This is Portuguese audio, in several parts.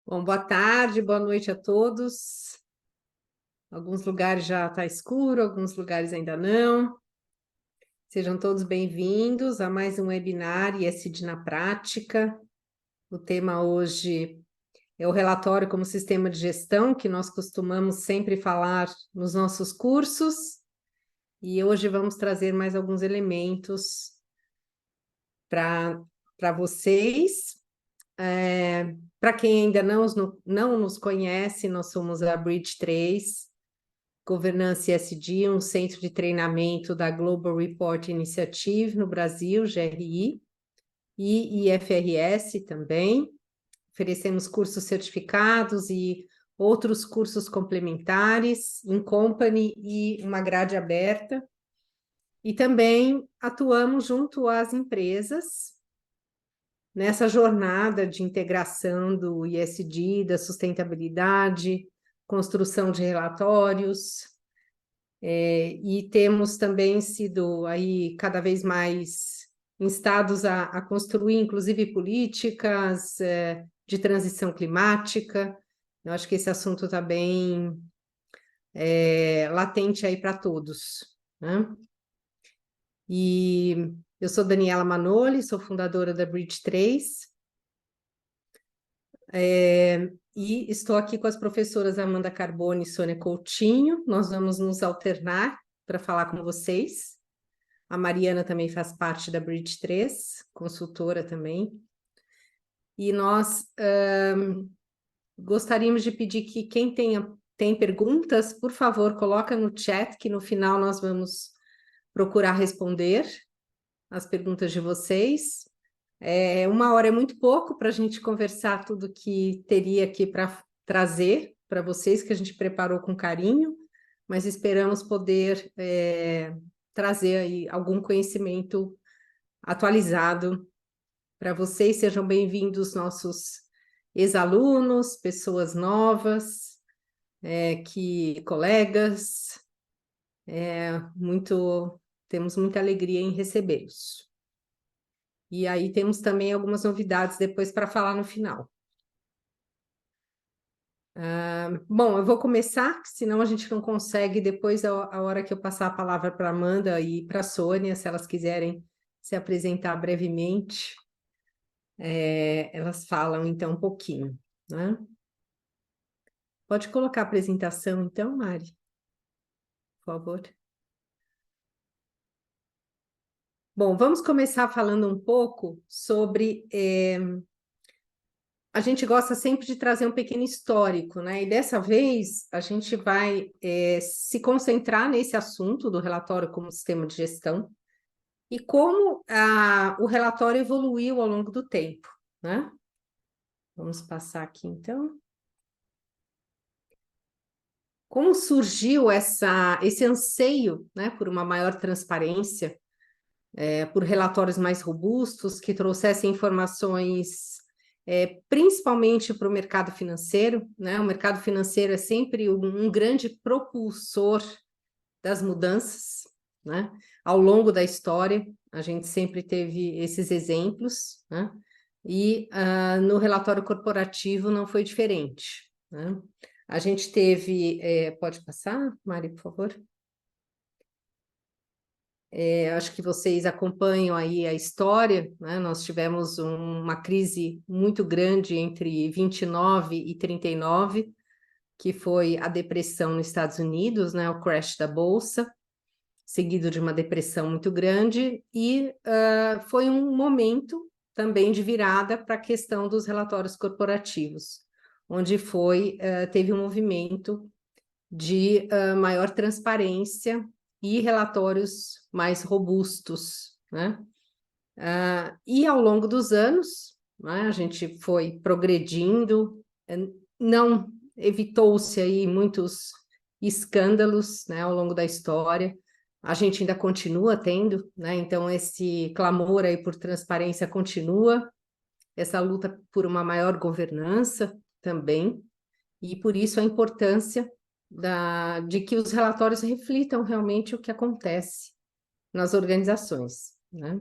Bom, boa tarde, boa noite a todos. Alguns lugares já está escuro, alguns lugares ainda não. Sejam todos bem-vindos a mais um webinar ISD na Prática. O tema hoje é o relatório como sistema de gestão, que nós costumamos sempre falar nos nossos cursos. E hoje vamos trazer mais alguns elementos para vocês. Para quem ainda não nos conhece, nós somos a Bridge 3, Governança ESG, um centro de treinamento da Global Report Initiative no Brasil, GRI, e IFRS também. Oferecemos cursos certificados e outros cursos complementares, in company e uma grade aberta. E também atuamos junto às empresas nessa jornada de integração do ISD, da sustentabilidade, construção de relatórios, e temos também sido aí cada vez mais instados a construir, inclusive, políticas de transição climática. Eu acho que esse assunto está bem latente aí para todos, né? E eu sou Daniela Manoli, sou fundadora da Bridge 3, e estou aqui com as professoras Amanda Carbone e Sônia Coutinho. Nós vamos nos alternar para falar com vocês. A Mariana também faz parte da Bridge 3, consultora também. E nós gostaríamos de pedir que quem tem perguntas, por favor, coloca no chat, que no final nós vamos procurar responder as perguntas de vocês. Uma hora é muito pouco para a gente conversar tudo que teria aqui para trazer para vocês, que a gente preparou com carinho, mas esperamos poder trazer aí algum conhecimento atualizado para vocês. Sejam bem-vindos nossos ex-alunos, pessoas novas, colegas, temos muita alegria em recebê-los. E aí temos também algumas novidades depois para falar no final. Bom, eu vou começar, senão a gente não consegue, depois, a hora que eu passar a palavra para a Amanda e para a Sônia, se elas quiserem se apresentar brevemente, elas falam então um pouquinho, né? Pode colocar a apresentação então, Mari, por favor. Bom, vamos começar falando um pouco sobre... a gente gosta sempre de trazer um pequeno histórico, né? E dessa vez a gente vai se concentrar nesse assunto do relatório como sistema de gestão e como o relatório evoluiu ao longo do tempo, né? Vamos passar aqui, então. Como surgiu esse anseio, né, por uma maior transparência, por relatórios mais robustos, que trouxessem informações principalmente para o mercado financeiro, né? O mercado financeiro é sempre um grande propulsor das mudanças, né? Ao longo da história, a gente sempre teve esses exemplos, né? E no relatório corporativo não foi diferente, né? A gente teve... pode passar, Mari, por favor? Acho que vocês acompanham aí a história, né? Nós tivemos uma crise muito grande entre 29 e 39, que foi a depressão nos Estados Unidos, né? O crash da Bolsa, seguido de uma depressão muito grande, e foi um momento também de virada para a questão dos relatórios corporativos, onde teve um movimento de maior transparência e relatórios mais robustos, né? E ao longo dos anos, né, a gente foi progredindo, não evitou-se aí muitos escândalos, né, ao longo da história. A gente ainda continua tendo, né? Então esse clamor aí por transparência continua, essa luta por uma maior governança também, e por isso a importância de que os relatórios reflitam realmente o que acontece nas organizações, né?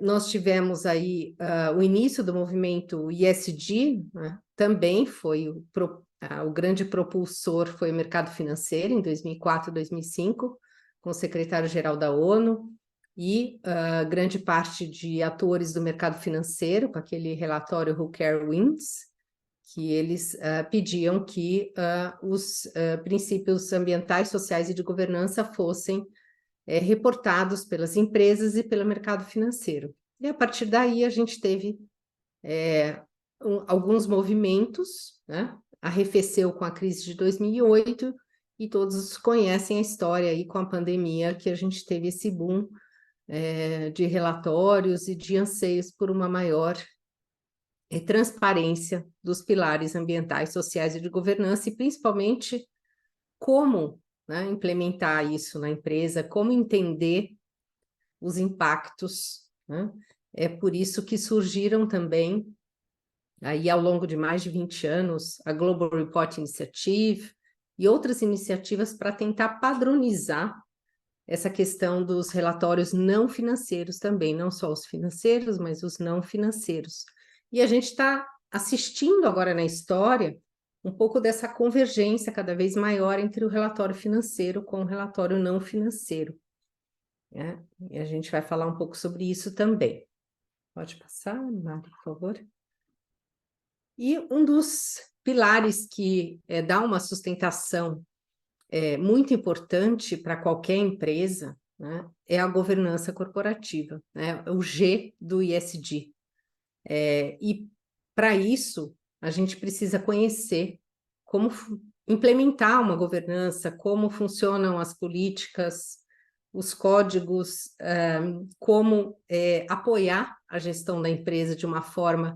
Nós tivemos aí o início do movimento ESG, né? Também foi o grande propulsor foi o mercado financeiro em 2004, 2005, com o secretário-geral da ONU, e grande parte de atores do mercado financeiro, com aquele relatório Who Care Wins, que eles pediam que os princípios ambientais, sociais e de governança fossem reportados pelas empresas e pelo mercado financeiro. E a partir daí a gente teve alguns movimentos, né? Arrefeceu com a crise de 2008 e todos conhecem a história aí com a pandemia, que a gente teve esse boom de relatórios e de anseios por uma maior transparência dos pilares ambientais, sociais e de governança, e principalmente como, né, implementar isso na empresa, como entender os impactos, né? É por isso que surgiram também, aí ao longo de mais de 20 anos, a Global Report Initiative e outras iniciativas para tentar padronizar essa questão dos relatórios não financeiros também, não só os financeiros, mas os não financeiros. E a gente está assistindo agora na história um pouco dessa convergência cada vez maior entre o relatório financeiro com o relatório não financeiro, né? E a gente vai falar um pouco sobre isso também. Pode passar, Mari, por favor? E um dos pilares que dá uma sustentação muito importante para qualquer empresa, né, é a governança corporativa, né, o G do ESG. E para isso, a gente precisa conhecer como implementar uma governança, como funcionam as políticas, os códigos, como apoiar a gestão da empresa de uma forma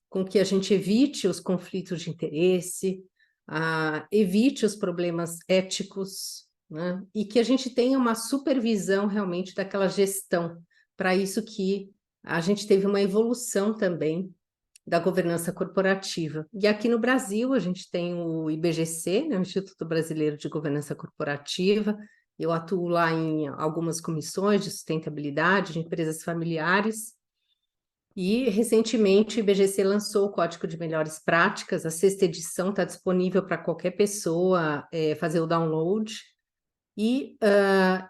com que a gente evite os conflitos de interesse, evite os problemas éticos, né? E que a gente tenha uma supervisão realmente daquela gestão. Para isso que a gente teve uma evolução também da governança corporativa. E aqui no Brasil a gente tem o IBGC, né, o Instituto Brasileiro de Governança Corporativa. Eu atuo lá em algumas comissões de sustentabilidade de empresas familiares. E, recentemente, o IBGC lançou o Código de Melhores Práticas, a 6ª edição está disponível para qualquer pessoa fazer o download. E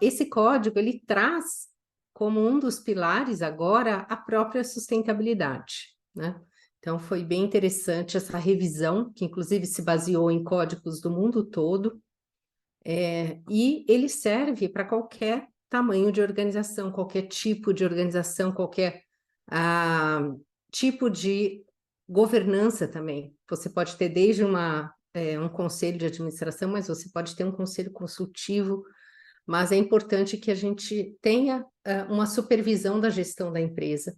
esse código, ele traz como um dos pilares agora a própria sustentabilidade, né? Então, foi bem interessante essa revisão, que inclusive se baseou em códigos do mundo todo, e ele serve para qualquer tamanho de organização, qualquer tipo de organização, qualquer tipo de governança também. Você pode ter desde um conselho de administração, mas você pode ter um conselho consultivo, mas é importante que a gente tenha uma supervisão da gestão da empresa,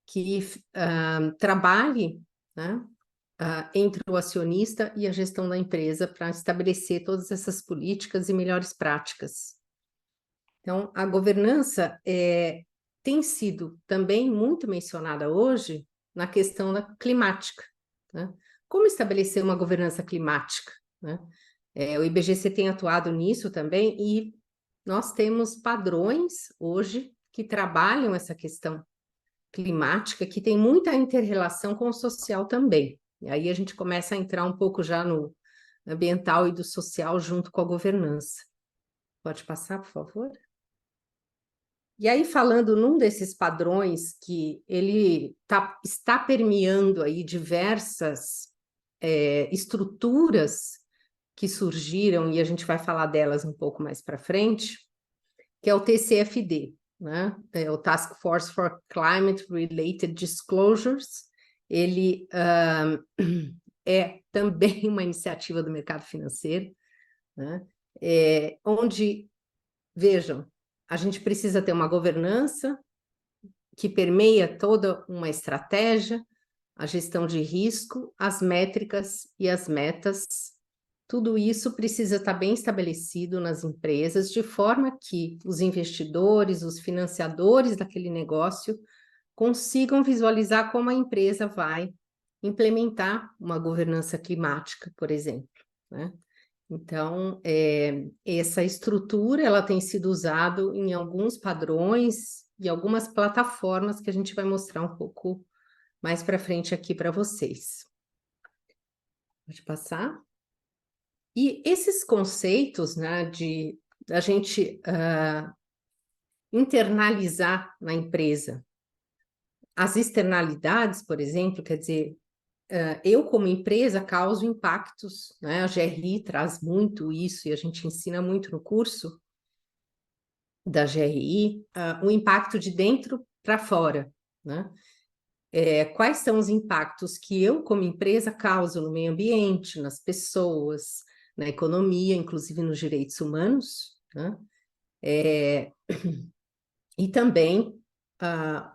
que trabalhe, né, entre o acionista e a gestão da empresa para estabelecer todas essas políticas e melhores práticas. Então, a governança tem sido também muito mencionada hoje na questão da climática, né? Como estabelecer uma governança climática, né? O IBGC tem atuado nisso também e nós temos padrões hoje que trabalham essa questão climática, que tem muita inter-relação com o social também. E aí a gente começa a entrar um pouco já no ambiental e do social junto com a governança. Pode passar, por favor? E aí, falando num desses padrões que ele está permeando aí diversas estruturas que surgiram, e a gente vai falar delas um pouco mais para frente, que é o TCFD, né? É o Task Force for Climate Related Disclosures. Ele é também uma iniciativa do mercado financeiro, né? Onde, vejam, a gente precisa ter uma governança que permeia toda uma estratégia, a gestão de risco, as métricas e as metas. Tudo isso precisa estar bem estabelecido nas empresas, de forma que os investidores, os financiadores daquele negócio consigam visualizar como a empresa vai implementar uma governança climática, por exemplo, né? Então, essa estrutura ela tem sido usada em alguns padrões e algumas plataformas que a gente vai mostrar um pouco mais para frente aqui para vocês. Pode passar? E esses conceitos, né, de a gente internalizar na empresa as externalidades, por exemplo, quer dizer, eu como empresa causo impactos, né? A GRI traz muito isso e a gente ensina muito no curso da GRI, o impacto de dentro para fora, né? Quais são os impactos que eu, como empresa, causo no meio ambiente, nas pessoas, na economia, inclusive nos direitos humanos, né? E também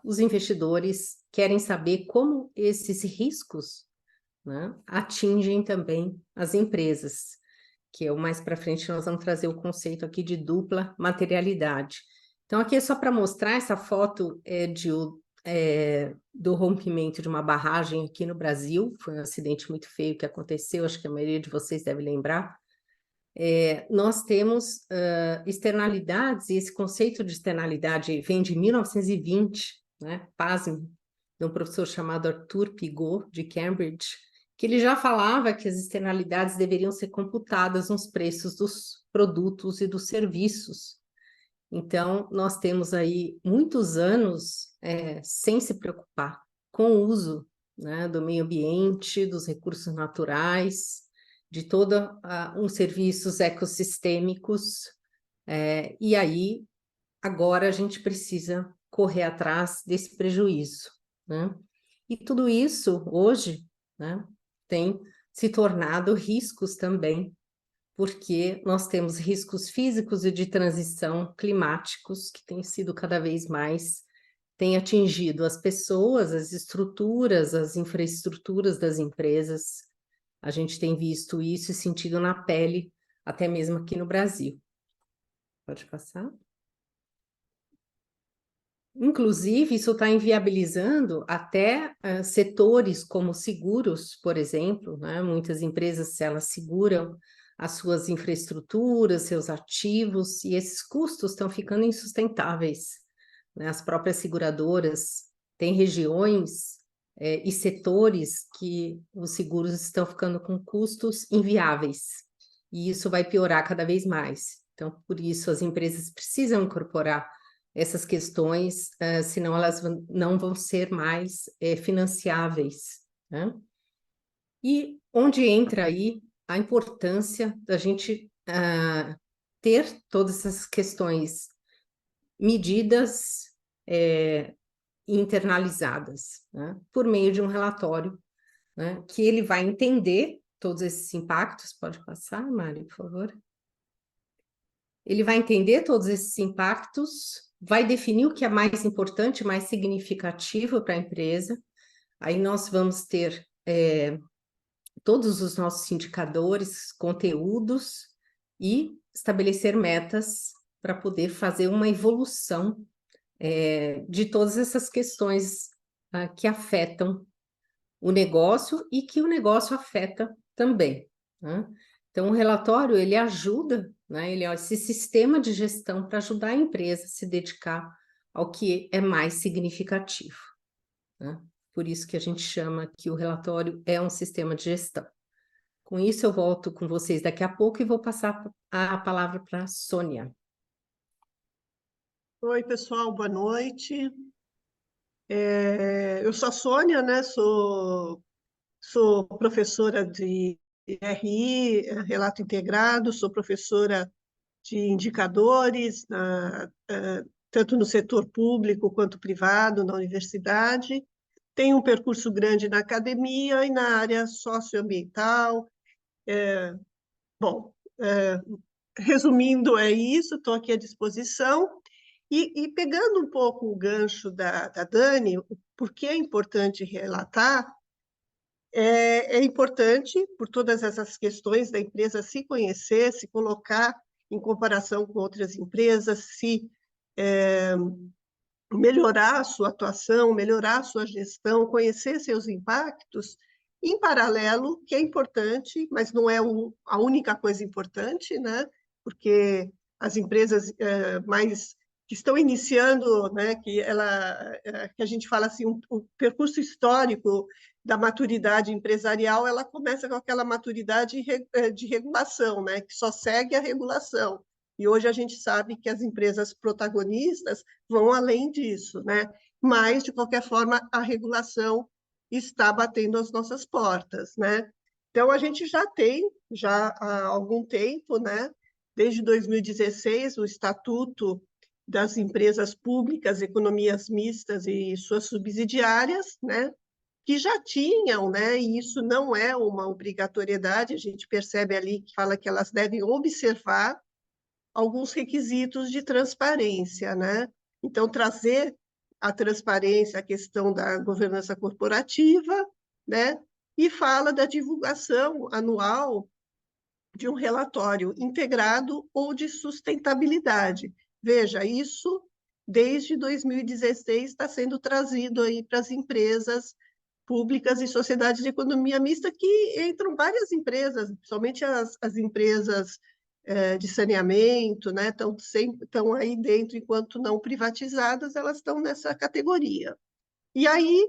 os investidores querem saber como esses riscos, né, atingem também as empresas, que é o mais para frente nós vamos trazer o conceito aqui de dupla materialidade. Então, aqui é só para mostrar essa foto do rompimento de uma barragem aqui no Brasil, foi um acidente muito feio que aconteceu, acho que a maioria de vocês deve lembrar. Nós temos externalidades, e esse conceito de externalidade vem de 1920, né? Pasme, de um professor chamado Arthur Pigot, de Cambridge, que ele já falava que as externalidades deveriam ser computadas nos preços dos produtos e dos serviços. Então, nós temos aí muitos anos sem se preocupar com o uso, né, do meio ambiente, dos recursos naturais, de todos os serviços ecossistêmicos, e aí, agora a gente precisa correr atrás desse prejuízo, né? E tudo isso, hoje, né, tem se tornado riscos também, porque nós temos riscos físicos e de transição climáticos que têm sido cada vez mais, têm atingido as pessoas, as estruturas, as infraestruturas das empresas. A gente tem visto isso e sentido na pele, até mesmo aqui no Brasil. Pode passar? Inclusive, isso está inviabilizando até setores como seguros, por exemplo, né? Muitas empresas, elas seguram as suas infraestruturas, seus ativos, e esses custos estão ficando insustentáveis, né? As próprias seguradoras têm regiões e setores que os seguros estão ficando com custos inviáveis, e isso vai piorar cada vez mais. Então, por isso, as empresas precisam incorporar essas questões, senão elas não vão ser mais financiáveis, né? E onde entra aí a importância da gente ter todas essas questões medidas internalizadas, né? Por meio de um relatório, né? Que ele vai entender todos esses impactos. Pode passar, Mari, por favor? Ele vai entender todos esses impactos, vai definir o que é mais importante, mais significativo para a empresa. Aí nós vamos ter todos os nossos indicadores, conteúdos e estabelecer metas para poder fazer uma evolução de todas essas questões que afetam o negócio e que o negócio afeta também, né? Então, o relatório, ele ajuda, né? Ele é esse sistema de gestão para ajudar a empresa a se dedicar ao que é mais significativo, né? Por isso que a gente chama que o relatório é um sistema de gestão. Com isso, eu volto com vocês daqui a pouco e vou passar a palavra para a Sônia. Oi, pessoal, boa noite. Eu sou a Sônia, né? Sou professora de RI, Relato Integrado, sou professora de indicadores, tanto no setor público quanto privado, na universidade. Tenho um percurso grande na academia e na área socioambiental. Bom, resumindo, é isso, estou aqui à disposição. E pegando um pouco o gancho da Dani, por que é importante relatar? É importante, por todas essas questões da empresa se conhecer, se colocar em comparação com outras empresas, melhorar a sua atuação, melhorar a sua gestão, conhecer seus impactos. Em paralelo, que é importante, mas não é a única coisa importante, né? Porque as empresas mais que estão iniciando, né, que a gente fala assim, o percurso histórico da maturidade empresarial, ela começa com aquela maturidade de regulação, né, que só segue a regulação. E hoje a gente sabe que as empresas protagonistas vão além disso, né? Mas, de qualquer forma, a regulação está batendo às nossas portas, né? Então, a gente já tem, já há algum tempo, né, desde 2016, o Estatuto das Empresas Públicas, Economias Mistas e suas subsidiárias, né, que já tinham, né, e isso não é uma obrigatoriedade, a gente percebe ali que fala que elas devem observar alguns requisitos de transparência, né? Então, trazer a transparência, a questão da governança corporativa, né? E fala da divulgação anual de um relatório integrado ou de sustentabilidade. Veja, isso desde 2016 está sendo trazido aí para as empresas públicas e sociedades de economia mista, que entram várias empresas, principalmente as empresas de saneamento, né, estão aí dentro, enquanto não privatizadas, elas estão nessa categoria. E aí,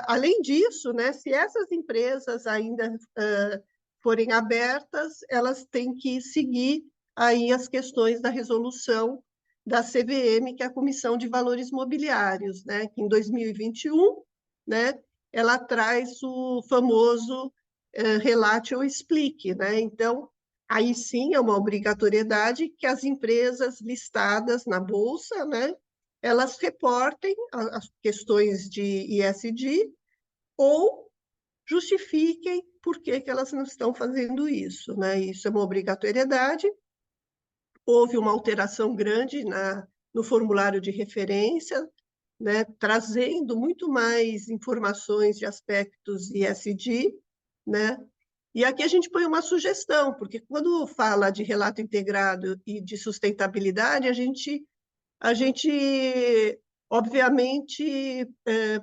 além disso, né, se essas empresas ainda forem abertas, elas têm que seguir aí as questões da resolução da CVM, que é a Comissão de Valores Mobiliários, né, que em 2021, né, ela traz o famoso relate ou explique, né? Então, aí sim é uma obrigatoriedade que as empresas listadas na Bolsa, né, elas reportem as questões de ESG ou justifiquem por que elas não estão fazendo isso, né? Isso é uma obrigatoriedade. Houve uma alteração grande no formulário de referência, né, trazendo muito mais informações de aspectos ESG, né? E aqui a gente põe uma sugestão, porque quando fala de relato integrado e de sustentabilidade, a gente obviamente,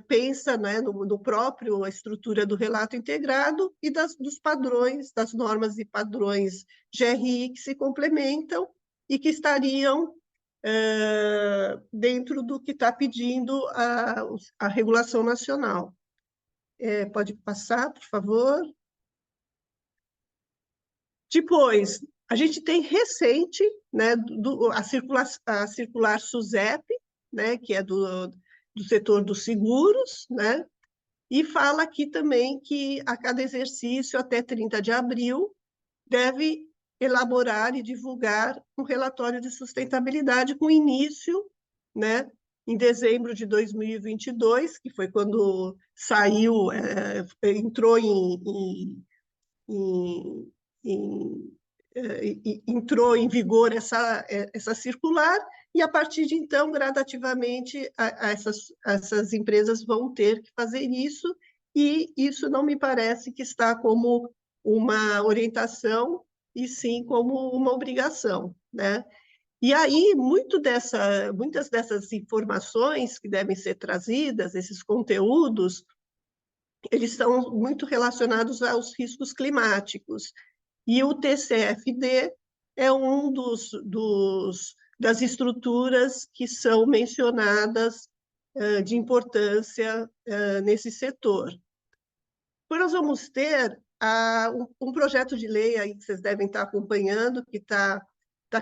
pensa, né, no próprio a estrutura do relato integrado e dos padrões, das normas e padrões GRI que se complementam e que estariam dentro do que está pedindo a regulação nacional. Pode passar, por favor? Depois, a gente tem recente, né, a circular SUSEP, né, que é do setor dos seguros, né, e fala aqui também que a cada exercício, até 30 de abril, deve elaborar e divulgar um relatório de sustentabilidade com início, né, em dezembro de 2022, que foi quando saiu, entrou em, em entrou em vigor essa circular, e a partir de então, gradativamente, essas empresas vão ter que fazer isso, e isso não me parece que está como uma orientação, e sim como uma obrigação, né? E aí, muitas dessas informações que devem ser trazidas, esses conteúdos, eles são muito relacionados aos riscos climáticos. E o TCFD é um das estruturas que são mencionadas de importância nesse setor. Depois nós vamos ter um projeto de lei aí que vocês devem estar acompanhando, que está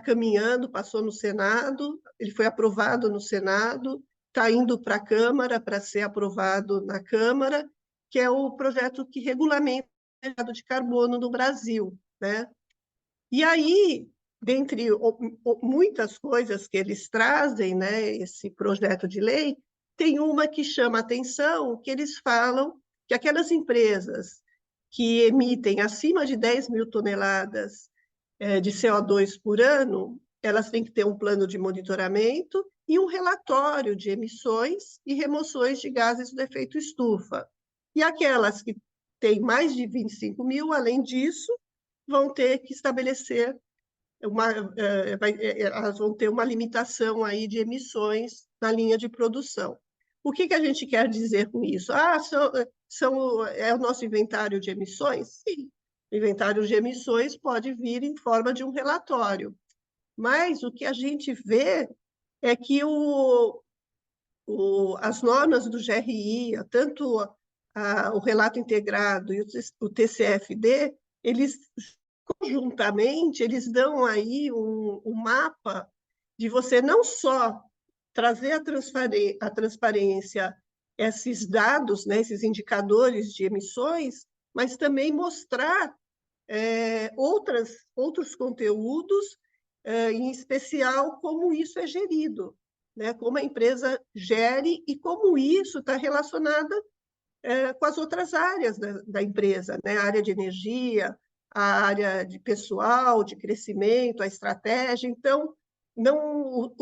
caminhando, passou no Senado, ele foi aprovado no Senado, está indo para a Câmara para ser aprovado na Câmara, que é o projeto que regulamenta o mercado de carbono no Brasil, né? E aí, dentre muitas coisas que eles trazem, né, esse projeto de lei, tem uma que chama a atenção, que eles falam que aquelas empresas que emitem acima de 10 mil toneladas de CO2 por ano, elas têm que ter um plano de monitoramento e um relatório de emissões e remoções de gases do efeito estufa. E aquelas que têm mais de 25 mil, além disso, vão ter que estabelecer elas vão ter uma limitação aí de emissões na linha de produção. O que a gente quer dizer com isso? É o nosso inventário de emissões? Sim, o inventário de emissões pode vir em forma de um relatório, mas o que a gente vê é que as normas do GRI, tanto o relato integrado e o TCFD, eles conjuntamente, eles dão aí um mapa de você não só trazer a transparência, esses dados, né, esses indicadores de emissões, mas também mostrar outros conteúdos, em especial como isso é gerido, né, como a empresa gere e como isso está relacionado com as outras áreas da empresa, né, a área de energia, a área de pessoal, de crescimento, a estratégia. Então, não,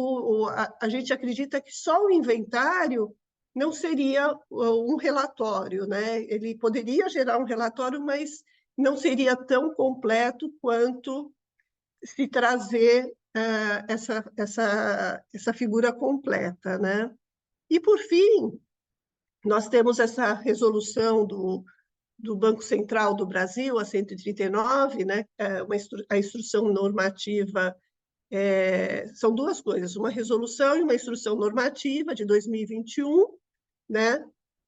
a gente acredita que só o inventário não seria um relatório, né? Ele poderia gerar um relatório, mas não seria tão completo quanto se trazer essa figura completa, né? E, por fim, nós temos essa resolução do Banco Central do Brasil, a 139, né? A instrução normativa, são duas coisas, uma resolução e uma instrução normativa de 2021, né?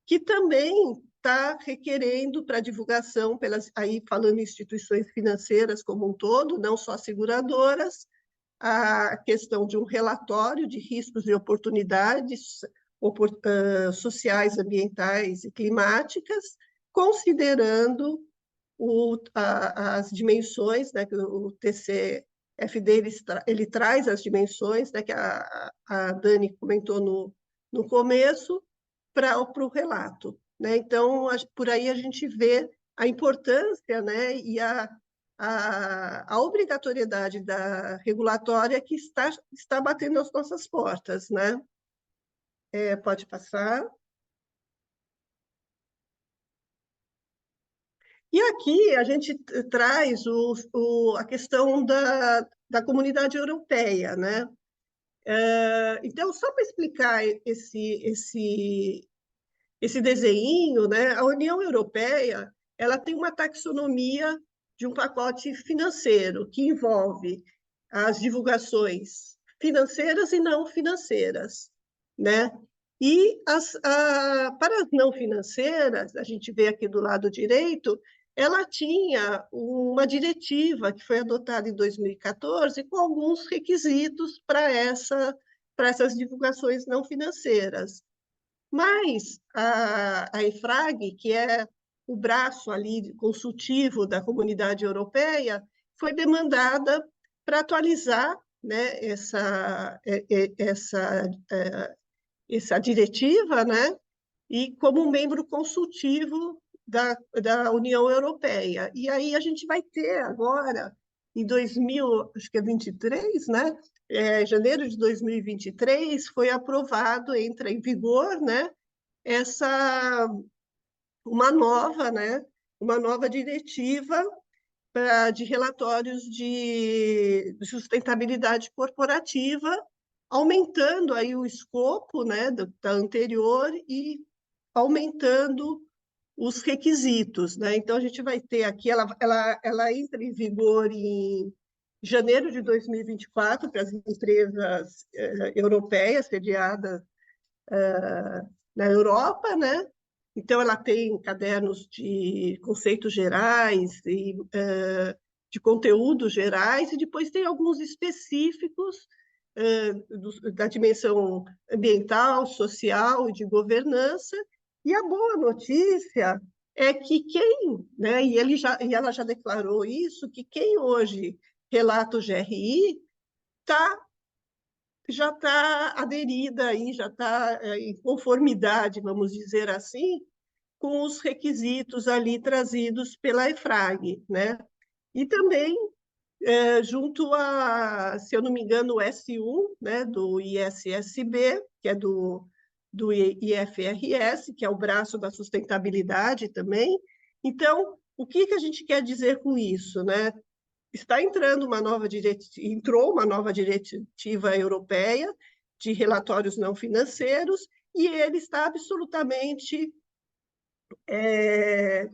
Que também está requerendo para divulgação, aí falando em instituições financeiras como um todo, não só seguradoras, a questão de um relatório de riscos e oportunidades sociais, ambientais e climáticas, considerando as dimensões, né, que o TCFD ele traz as dimensões, né, que a Dani comentou no começo, para o relato, né? Então, por aí a gente vê a importância, né, e a obrigatoriedade da regulatória que está batendo às nossas portas, né? Pode passar. E aqui a gente traz a questão da comunidade europeia, né? Então, só para explicar esse desenho, né? A União Europeia ela tem uma taxonomia de um pacote financeiro que envolve as divulgações financeiras e não financeiras, né? E para as não financeiras, a gente vê aqui do lado direito, ela tinha uma diretiva que foi adotada em 2014 com alguns requisitos para essas divulgações não financeiras. Mas a EFRAG, que é o braço ali consultivo da Comunidade Europeia, foi demandada para atualizar, né, essa diretiva, né, e como membro consultivo da União Europeia. E aí a gente vai ter agora, em 2023, né, janeiro de 2023, foi aprovado, entra em vigor, né, essa né, uma nova diretiva de relatórios de sustentabilidade corporativa, aumentando aí o escopo, né, da anterior e aumentando os requisitos, né? Então, a gente vai ter aqui, ela entra em vigor em janeiro de 2024 para as empresas europeias sediadas na Europa, né? Então, ela tem cadernos de conceitos gerais e de conteúdos gerais, e depois tem alguns específicos da dimensão ambiental, social e de governança. E a boa notícia é que né, e ela já declarou isso, que quem hoje relata o GRI já está aderida aí, já está em conformidade, vamos dizer assim, com os requisitos ali trazidos pela EFRAG, né? E também junto se eu não me engano, o S1, né, do ISSB, que é do IFRS, que é o braço da sustentabilidade também. Então, o que a gente quer dizer com isso, né? Entrou uma nova diretiva europeia de relatórios não financeiros e ele está absolutamente,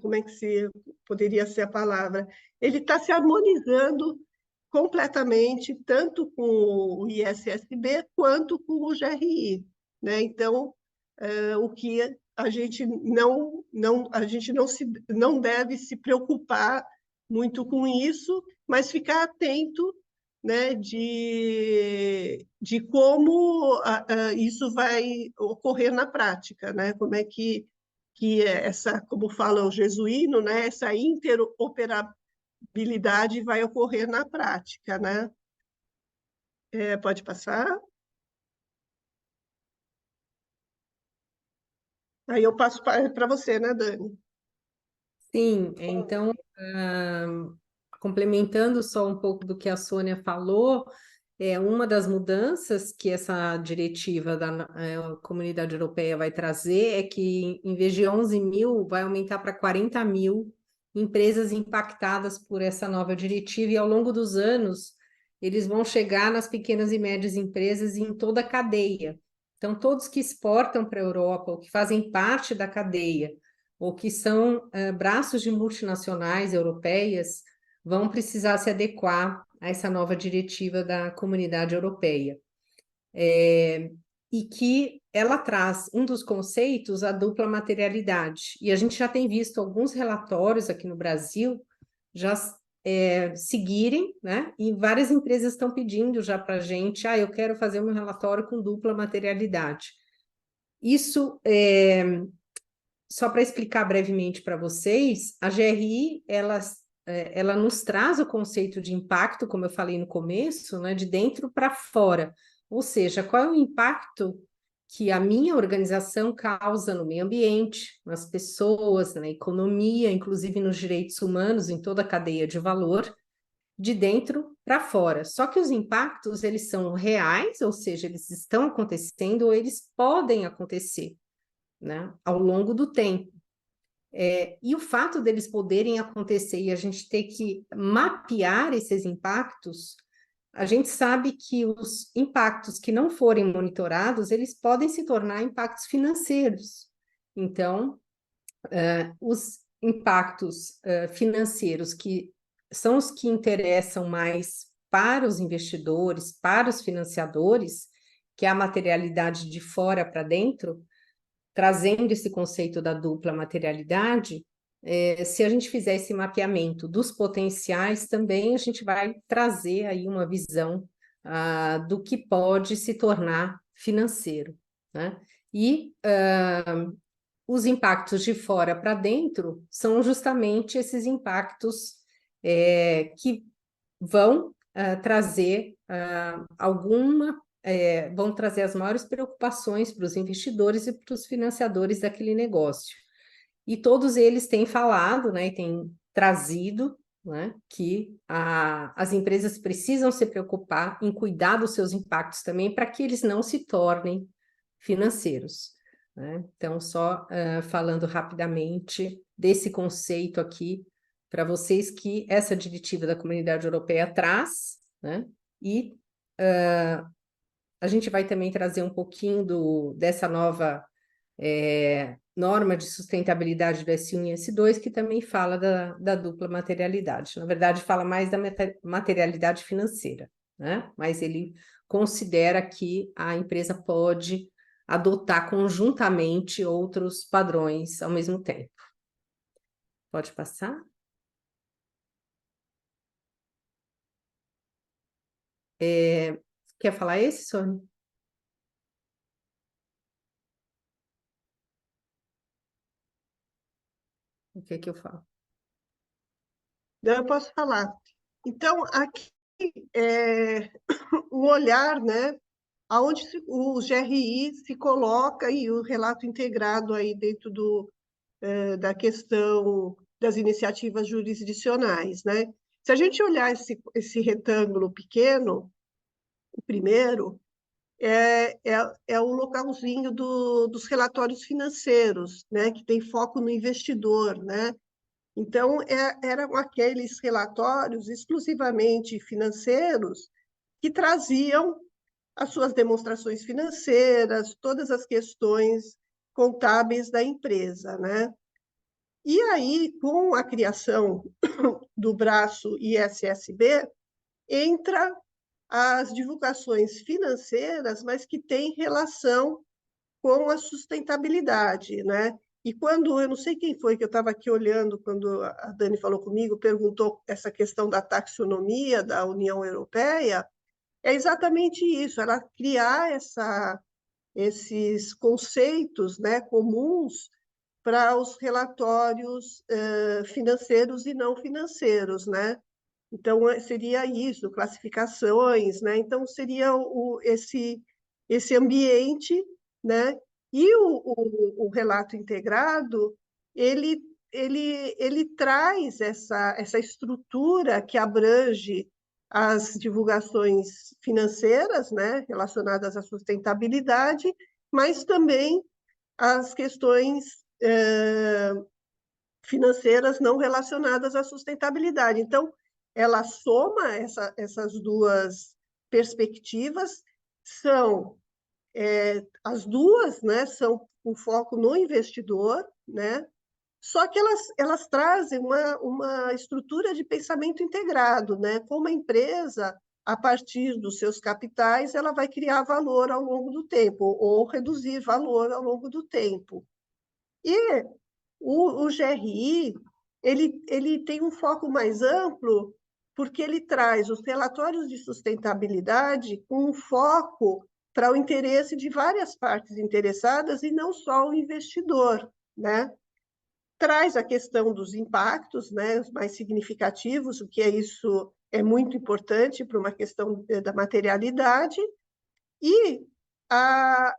como é que se poderia ser a palavra? Ele está se harmonizando completamente, tanto com o ISSB quanto com o GRI, né? Então, o que a gente não deve se preocupar muito com isso, mas ficar atento, né, de como isso vai ocorrer na prática, né? Como é que essa, como fala o jesuíno, né, essa interoperabilidade vai ocorrer na prática, né? Pode passar? Aí eu passo para você, né, Dani? Sim, então, complementando só um pouco do que a Sônia falou, uma das mudanças que essa diretiva da Comunidade Europeia vai trazer é que, em vez de 11 mil, vai aumentar para 40 mil empresas impactadas por essa nova diretiva, e ao longo dos anos, eles vão chegar nas pequenas e médias empresas e em toda a cadeia. Então, todos que exportam para a Europa, ou que fazem parte da cadeia, ou que são braços de multinacionais europeias, vão precisar se adequar a essa nova diretiva da Comunidade Europeia. E que ela traz um dos conceitos, a dupla materialidade. E a gente já tem visto alguns relatórios aqui no Brasil já seguirem, né? E várias empresas estão pedindo já para a gente, eu quero fazer um relatório com dupla materialidade. Isso só para explicar brevemente para vocês, a GRI, ela nos traz o conceito de impacto, como eu falei no começo, né, de dentro para fora. Ou seja, qual é o impacto que a minha organização causa no meio ambiente, nas pessoas, na economia, inclusive nos direitos humanos, em toda a cadeia de valor, de dentro para fora. Só que os impactos, eles são reais, ou seja, eles estão acontecendo ou eles podem acontecer, né, ao longo do tempo. E o fato deles poderem acontecer e a gente ter que mapear esses impactos, a gente sabe que os impactos que não forem monitorados, eles podem se tornar impactos financeiros. Então, os impactos financeiros, que são os que interessam mais para os investidores, para os financiadores, que é a materialidade de fora para dentro, trazendo esse conceito da dupla materialidade, se a gente fizer esse mapeamento dos potenciais, também a gente vai trazer aí uma visão do que pode se tornar financeiro, né? E os impactos de fora para dentro são justamente esses impactos que vão trazer vão trazer as maiores preocupações para os investidores e para os financiadores daquele negócio. E todos eles têm falado, né, e têm trazido, né, que as empresas precisam se preocupar em cuidar dos seus impactos também, para que eles não se tornem financeiros, né? Então, só falando rapidamente desse conceito aqui, para vocês, que essa diretiva da Comunidade Europeia traz, né, e a gente vai também trazer um pouquinho dessa nova norma de sustentabilidade do S1 e S2, que também fala da dupla materialidade. Na verdade, fala mais da materialidade financeira, né? Mas ele considera que a empresa pode adotar conjuntamente outros padrões ao mesmo tempo. Pode passar? Quer falar esse, Sônia? O que é que eu falo? Eu posso falar. Então, aqui o olhar, né, aonde o GRI se coloca e o relato integrado aí dentro da questão das iniciativas jurisdicionais, né? Se a gente olhar esse retângulo pequeno, o primeiro, é o localzinho dos relatórios financeiros, né, que tem foco no investidor, né? Então, eram aqueles relatórios exclusivamente financeiros que traziam as suas demonstrações financeiras, todas as questões contábeis da empresa, né? E aí, com a criação do braço ISSB, entra as divulgações financeiras, mas que têm relação com a sustentabilidade, né? E quando, eu não sei quem foi que eu estava aqui olhando, quando a Dani falou comigo, perguntou essa questão da taxonomia da União Europeia, é exatamente isso, ela criar esses conceitos, né, comuns para os relatórios financeiros e não financeiros, né? Então, seria isso, classificações, né? Então, seria esse ambiente, né? E o relato integrado, ele, ele traz essa estrutura que abrange as divulgações financeiras, né? Relacionadas à sustentabilidade, mas também as questões financeiras não relacionadas à sustentabilidade. Então, ela soma essas duas perspectivas, são as duas, né, são com foco no investidor, né, só que elas trazem uma estrutura de pensamento integrado, né, como a empresa, a partir dos seus capitais, ela vai criar valor ao longo do tempo, ou reduzir valor ao longo do tempo. E o GRI, ele tem um foco mais amplo, porque ele traz os relatórios de sustentabilidade com um foco para o interesse de várias partes interessadas e não só o investidor, né? Traz a questão dos impactos, né, os mais significativos, o que é isso é muito importante para uma questão da materialidade, e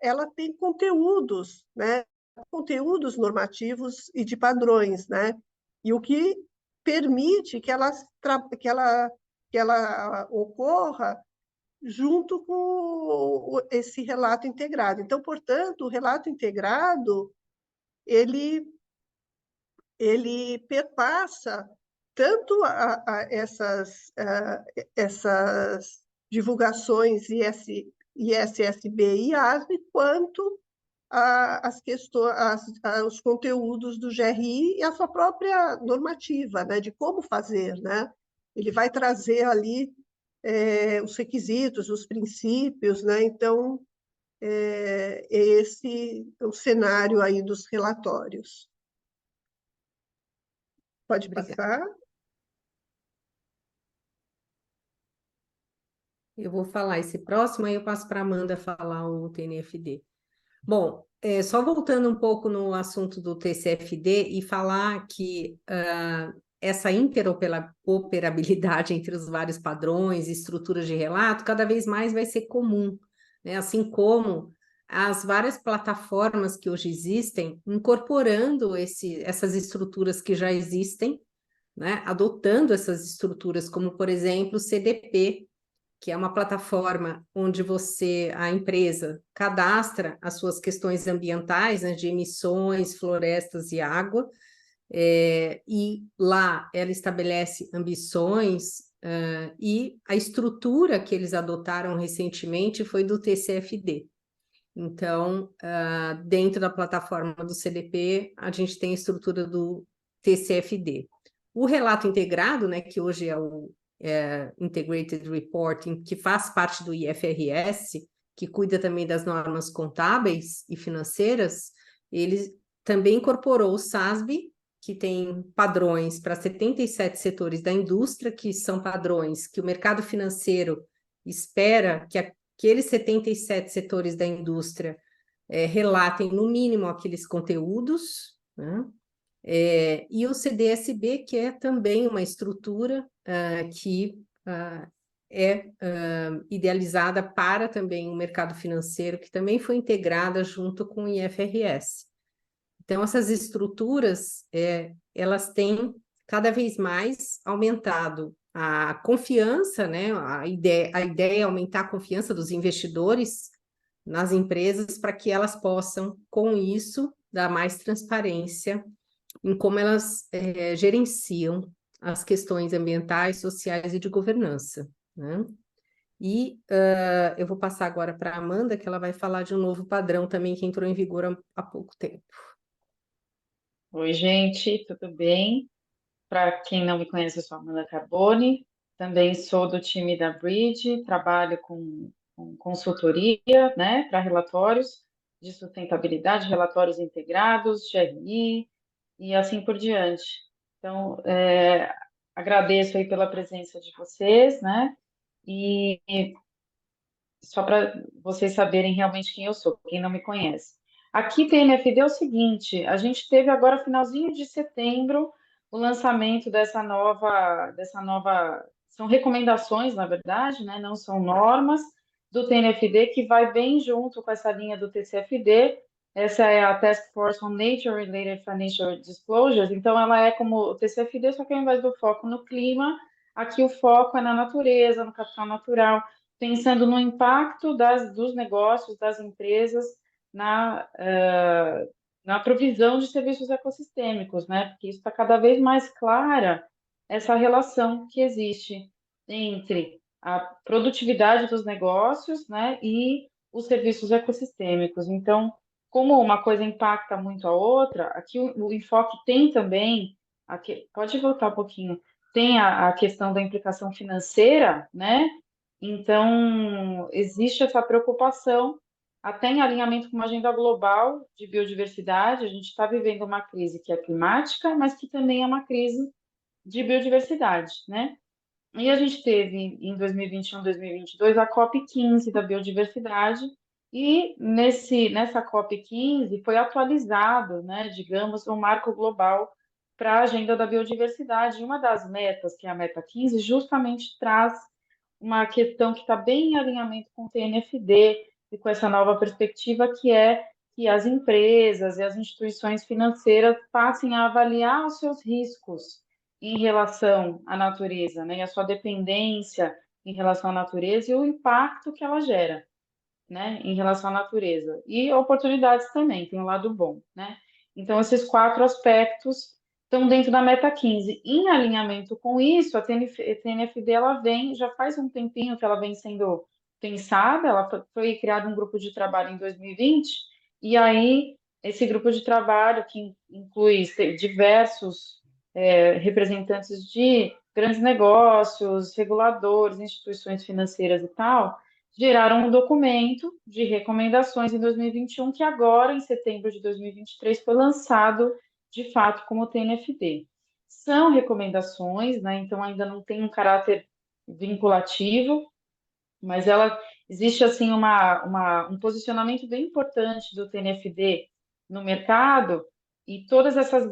ela tem conteúdos, né? Conteúdos normativos e de padrões, né? E o que permite que ela ocorra junto com esse relato integrado. Então, portanto, o relato integrado ele perpassa tanto essas divulgações ISSB e ASB, quanto as questões, os conteúdos do GRI e a sua própria normativa, né, de como fazer, né? Ele vai trazer ali os requisitos, os princípios, né? Então, esse é o cenário aí dos relatórios. Pode Obrigada. passar. Eu vou falar esse próximo, aí eu passo para a Amanda falar o TNFD. Bom, só voltando um pouco no assunto do TCFD e falar que essa interoperabilidade entre os vários padrões e estruturas de relato cada vez mais vai ser comum, né? Assim como as várias plataformas que hoje existem, incorporando essas estruturas que já existem, né? Adotando essas estruturas, como, por exemplo, o CDP, que é uma plataforma onde a empresa, cadastra as suas questões ambientais, né, de emissões, florestas e água, e lá ela estabelece ambições, e a estrutura que eles adotaram recentemente foi do TCFD. Então, dentro da plataforma do CDP, a gente tem a estrutura do TCFD. O relato integrado, né, que hoje é o Integrated Reporting, que faz parte do IFRS, que cuida também das normas contábeis e financeiras, ele também incorporou o SASB, que tem padrões para 77 setores da indústria, que são padrões que o mercado financeiro espera que aqueles 77 setores da indústria relatem, no mínimo, aqueles conteúdos, né? E o CDSB, que é também uma estrutura que é idealizada para também o mercado financeiro, que também foi integrada junto com o IFRS. Então, essas estruturas, elas têm cada vez mais aumentado a confiança, né? A ideia é aumentar a confiança dos investidores nas empresas para que elas possam, com isso, dar mais transparência em como elas gerenciam as questões ambientais, sociais e de governança, né? E eu vou passar agora para a Amanda, que ela vai falar de um novo padrão também que entrou em vigor há pouco tempo. Oi, gente, tudo bem? Para quem não me conhece, eu sou a Amanda Carboni, também sou do time da Bridge, trabalho com consultoria, né, para relatórios de sustentabilidade, relatórios integrados, GRI e assim por diante. Então, agradeço aí pela presença de vocês, né? E só para vocês saberem realmente quem eu sou, quem não me conhece. Aqui TNFD é o seguinte, a gente teve agora, finalzinho de setembro, o lançamento são recomendações, na verdade, né, não são normas, do TNFD, que vai bem junto com essa linha do TCFD. Essa é a Task Force on Nature-Related Financial Disclosures, então ela é como o TCFD, só que ao invés do foco no clima, aqui o foco é na natureza, no capital natural, pensando no impacto dos negócios, das empresas na provisão de serviços ecossistêmicos, né? Porque isso está cada vez mais clara, essa relação que existe entre a produtividade dos negócios, né, e os serviços ecossistêmicos. Então, como uma coisa impacta muito a outra, aqui o enfoque tem também, pode voltar um pouquinho, tem a questão da implicação financeira, né? Então, existe essa preocupação, até em alinhamento com uma agenda global de biodiversidade. A gente está vivendo uma crise que é climática, mas que também é uma crise de biodiversidade, né? E a gente teve em 2021, 2022 a COP15 da biodiversidade, e nessa COP15 foi atualizado, né, digamos, um marco global para a agenda da biodiversidade. E uma das metas, que é a meta 15, justamente traz uma questão que está bem em alinhamento com o TNFD e com essa nova perspectiva, que é que as empresas e as instituições financeiras passem a avaliar os seus riscos em relação à natureza, né, e a sua dependência em relação à natureza e o impacto que ela gera, né, em relação à natureza. E oportunidades também, tem o lado bom, né? Então, esses quatro aspectos estão dentro da Meta 15. Em alinhamento com isso, a TNFD ela vem, já faz um tempinho que ela vem sendo pensada, ela foi criado um grupo de trabalho em 2020, e aí esse grupo de trabalho, que inclui diversos representantes de grandes negócios, reguladores, instituições financeiras e tal, geraram um documento de recomendações em 2021, que agora, em setembro de 2023, foi lançado, de fato, como TNFD. São recomendações, né? Então ainda não tem um caráter vinculativo, mas existe assim um posicionamento bem importante do TNFD no mercado, e todas esses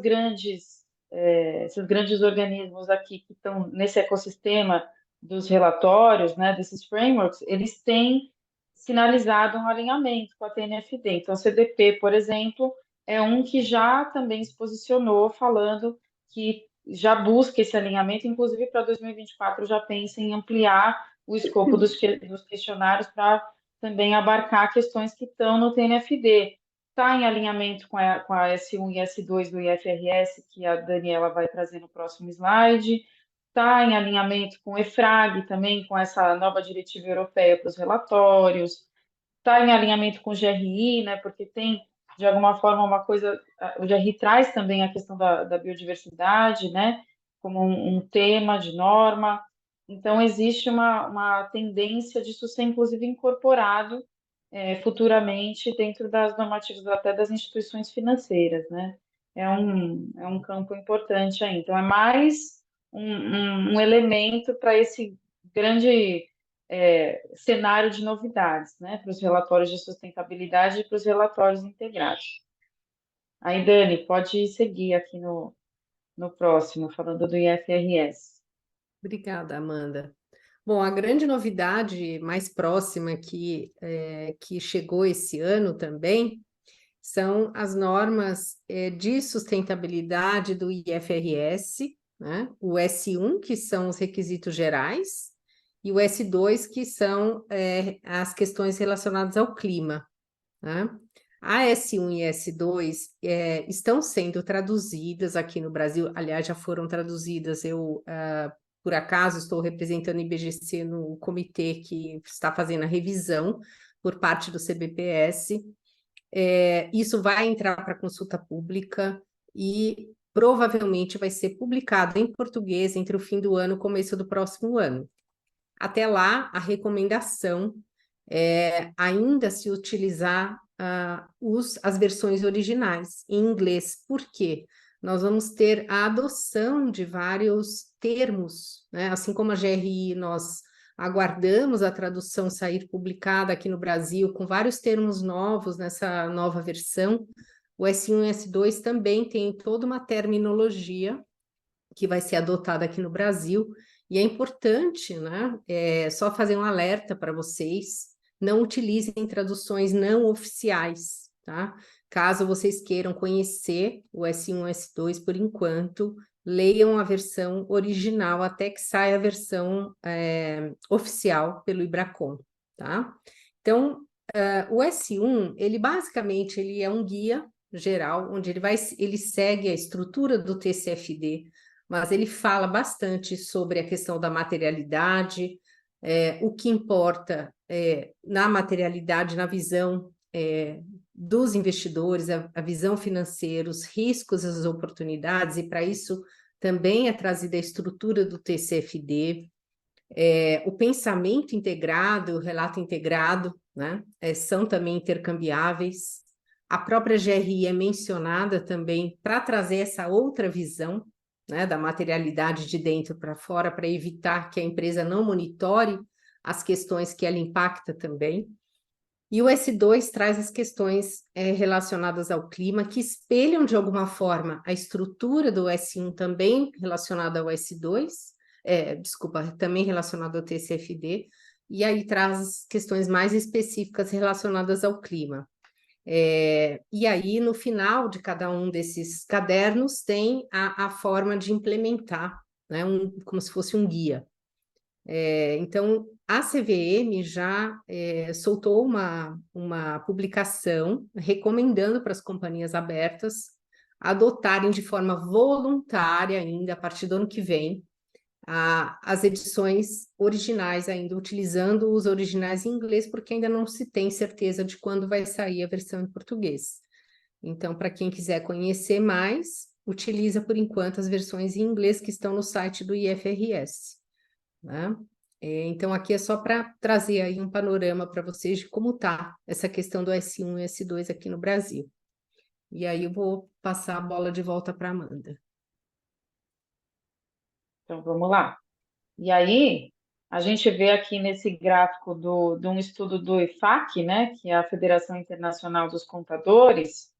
grandes organismos aqui que estão nesse ecossistema dos relatórios, né, desses frameworks, eles têm sinalizado um alinhamento com a TNFD. Então, a CDP, por exemplo, é um que já também se posicionou falando que já busca esse alinhamento, inclusive para 2024 já pensa em ampliar o escopo dos questionários para também abarcar questões que estão no TNFD. Está em alinhamento com a S1 e S2 do IFRS, que a Daniela vai trazer no próximo slide. Está em alinhamento com o EFRAG também, com essa nova diretiva europeia para os relatórios. Está em alinhamento com o GRI, né, porque tem, de alguma forma, uma coisa... O GRI traz também a questão da biodiversidade, né, como um tema de norma. Então, existe uma tendência disso ser, inclusive, incorporado futuramente dentro das normativas até das instituições financeiras, né? É um campo importante aí. Então, é mais um elemento para esse grande cenário de novidades, né? Para os relatórios de sustentabilidade e para os relatórios integrados. Aí, Dani, pode seguir aqui no próximo, falando do IFRS. Obrigada, Amanda. Bom, a grande novidade mais próxima que chegou esse ano também são as normas de sustentabilidade do IFRS, né? O S1, que são os requisitos gerais, e o S2, que são as questões relacionadas ao clima, né? A S1 e S2 estão sendo traduzidas aqui no Brasil, aliás, já foram traduzidas. Por acaso, estou representando o IBGC no comitê que está fazendo a revisão por parte do CBPS. Isso vai entrar para consulta pública e provavelmente vai ser publicado em português entre o fim do ano e o começo do próximo ano. Até lá, a recomendação é ainda se utilizar as versões originais em inglês. Por quê? Nós vamos ter a adoção de vários termos, né? Assim como a GRI, nós aguardamos a tradução sair publicada aqui no Brasil, com vários termos novos nessa nova versão. O S1 e S2 também tem toda uma terminologia que vai ser adotada aqui no Brasil, e é importante, né? Só fazer um alerta para vocês, não utilizem traduções não oficiais, tá? Caso vocês queiram conhecer o S1 e S2 por enquanto, leiam a versão original até que saia a versão oficial pelo IBRACON, tá? Então, o S1, ele basicamente ele é um guia geral, onde ele segue a estrutura do TCFD, mas ele fala bastante sobre a questão da materialidade, o que importa na materialidade, na visão dos investidores, a visão financeira, os riscos, as oportunidades, e para isso também é trazida a estrutura do TCFD, o pensamento integrado, o relato integrado, né, são também intercambiáveis. A própria GRI é mencionada também para trazer essa outra visão, né, da materialidade de dentro para fora, para evitar que a empresa não monitore as questões que ela impacta também. E o S2 traz as questões relacionadas ao clima, que espelham de alguma forma a estrutura do S1 também relacionada ao S2, também relacionada ao TCFD, e aí traz questões mais específicas relacionadas ao clima. E aí, no final de cada um desses cadernos, tem a forma de implementar, né, como se fosse um guia. Então, a CVM já soltou uma publicação recomendando para as companhias abertas adotarem de forma voluntária ainda, a partir do ano que vem, as edições originais ainda, utilizando os originais em inglês, porque ainda não se tem certeza de quando vai sair a versão em português. Então, para quem quiser conhecer mais, utiliza por enquanto as versões em inglês que estão no site do IFRS, né? Então, aqui é só para trazer aí um panorama para vocês de como está essa questão do S1 e S2 aqui no Brasil. E aí eu vou passar a bola de volta para a Amanda. Então, vamos lá. E aí, a gente vê aqui nesse gráfico de um estudo do IFAC, né, que é a Federação Internacional dos Contadores,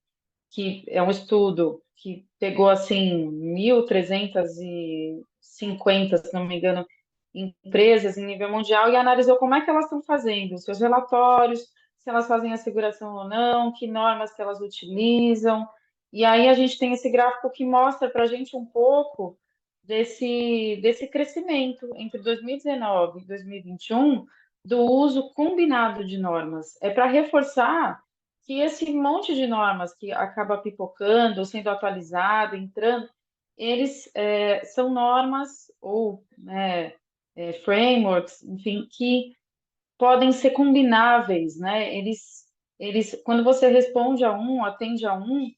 que é um estudo que pegou, assim, 1.350, se não me engano, empresas em nível mundial e analisou como é que elas estão fazendo os seus relatórios, se elas fazem asseguração ou não, que normas que elas utilizam. E aí a gente tem esse gráfico que mostra para a gente um pouco desse crescimento entre 2019 e 2021 do uso combinado de normas. É para reforçar que esse monte de normas que acaba pipocando, sendo atualizado, entrando, eles são normas ou frameworks, enfim, que podem ser combináveis, né? Quando você responde a um, atende a um,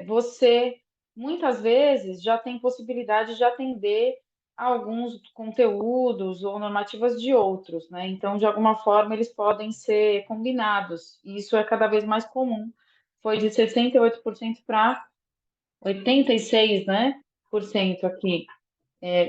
você muitas vezes já tem possibilidade de atender a alguns conteúdos ou normativas de outros, né? Então, de alguma forma, eles podem ser combinados, e isso é cada vez mais comum. Foi de 68% para 86%, né, por cento aqui,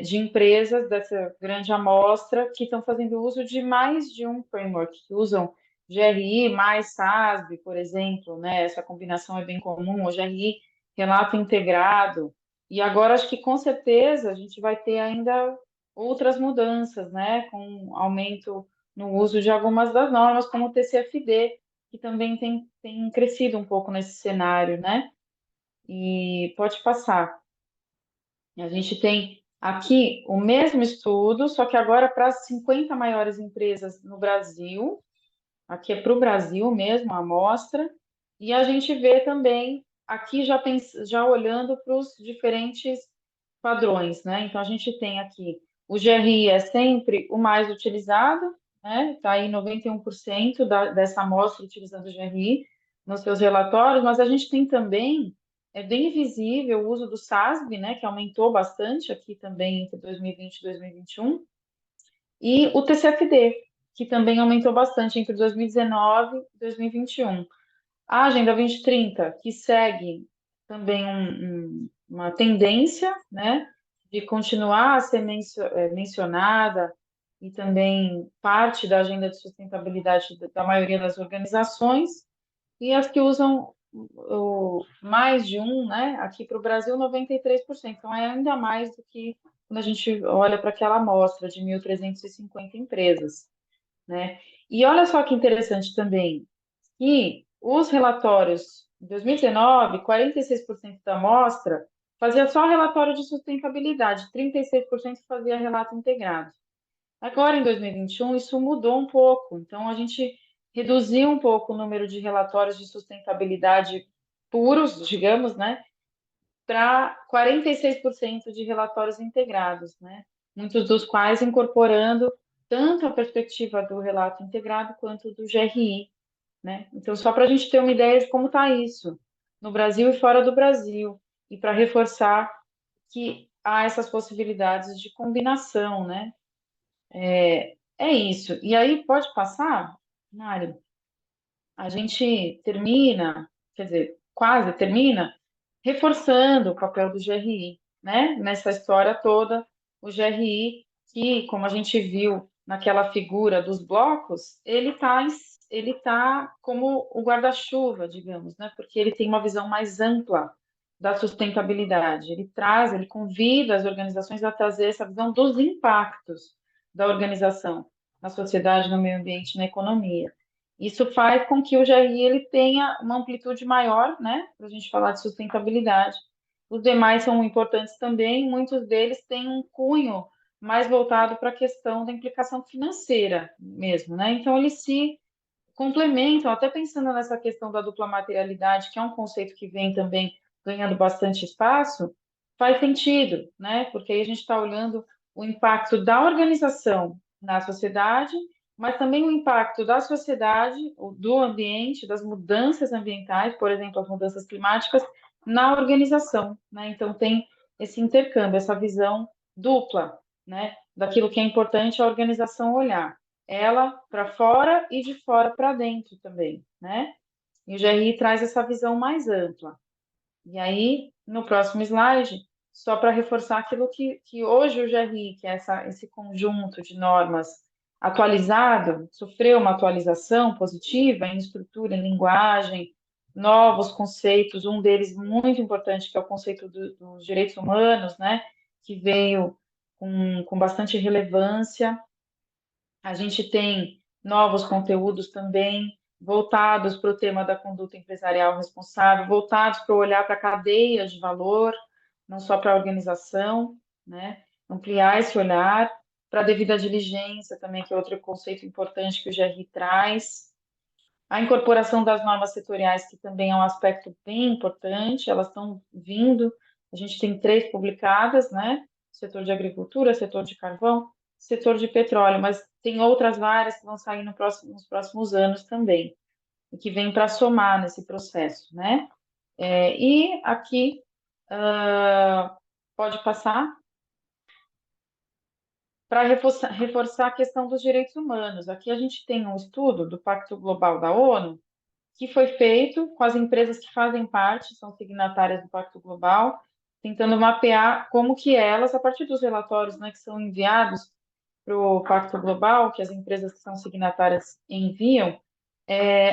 de empresas dessa grande amostra que estão fazendo uso de mais de um framework, que usam GRI mais SASB, por exemplo, né? Essa combinação é bem comum, o GRI, relato integrado. E agora acho que com certeza a gente vai ter ainda outras mudanças, né? Com aumento no uso de algumas das normas, como o TCFD, que também tem crescido um pouco nesse cenário, né? E pode passar. A gente tem aqui o mesmo estudo, só que agora para as 50 maiores empresas no Brasil. Aqui é para o Brasil mesmo, a amostra. E a gente vê também, aqui já olhando para os diferentes padrões, né? Então, a gente tem aqui, o GRI é sempre o mais utilizado, né? Está aí 91% dessa amostra utilizando o GRI nos seus relatórios, mas a gente tem também é bem visível o uso do SASB, né, que aumentou bastante aqui também entre 2020 e 2021, e o TCFD, que também aumentou bastante entre 2019 e 2021. A Agenda 2030, que segue também uma tendência, né, de continuar a ser mencionada e também parte da agenda de sustentabilidade da maioria das organizações, e as que usam mais de um, né, aqui para o Brasil, 93%. Então, é ainda mais do que quando a gente olha para aquela amostra de 1.350 empresas, né? E olha só que interessante também, que os relatórios, em 2019, 46% da amostra fazia só relatório de sustentabilidade, 36% fazia relato integrado. Agora, em 2021, isso mudou um pouco, então a gente reduziu um pouco o número de relatórios de sustentabilidade puros, digamos, né, para 46% de relatórios integrados, né, muitos dos quais incorporando tanto a perspectiva do relato integrado quanto do GRI, né? Então, só para a gente ter uma ideia de como está isso no Brasil e fora do Brasil, e para reforçar que há essas possibilidades de combinação, né? É isso. E aí, pode passar, Mário? A gente termina, quer dizer, quase termina, reforçando o papel do GRI, né? Nessa história toda, o GRI, que, como a gente viu naquela figura dos blocos, ele tá como o guarda-chuva, digamos, né? Porque ele tem uma visão mais ampla da sustentabilidade. Ele traz, ele convida as organizações a trazer essa visão dos impactos da organização na sociedade, no meio ambiente, e na economia. Isso faz com que o GRI ele tenha uma amplitude maior, né, para a gente falar de sustentabilidade. Os demais são importantes também, muitos deles têm um cunho mais voltado para a questão da implicação financeira mesmo, né? Então, eles se complementam, até pensando nessa questão da dupla materialidade, que é um conceito que vem também ganhando bastante espaço, faz sentido, né? Porque aí a gente está olhando o impacto da organização na sociedade, mas também o impacto da sociedade, do ambiente, das mudanças ambientais, por exemplo, as mudanças climáticas, na organização, né? Então tem esse intercâmbio, essa visão dupla, né? Daquilo que é importante a organização olhar ela para fora e de fora para dentro também, né? E o GRI traz essa visão mais ampla. E aí, no próximo slide, só para reforçar aquilo que hoje o GRI, que é esse conjunto de normas atualizado, sofreu uma atualização positiva em estrutura, em linguagem, novos conceitos, um deles muito importante, que é o conceito dos direitos humanos, né? Que veio com bastante relevância. A gente tem novos conteúdos também voltados para o tema da conduta empresarial responsável, voltados para o olhar para a cadeia de valor, não só para a organização, né? Ampliar esse olhar para a devida diligência também, que é outro conceito importante que o GRI traz. A incorporação das normas setoriais, que também é um aspecto bem importante, elas estão vindo, a gente tem 3 publicadas, né? Setor de agricultura, setor de carvão, setor de petróleo, mas tem outras várias que vão sair nos próximos anos também, e que vêm para somar nesse processo, né? E aqui, pode passar, para reforçar a questão dos direitos humanos. Aqui a gente tem um estudo do Pacto Global da ONU, que foi feito com as empresas que fazem parte, são signatárias do Pacto Global, tentando mapear como que elas, a partir dos relatórios, né, que são enviados para o Pacto Global, que as empresas que são signatárias enviam,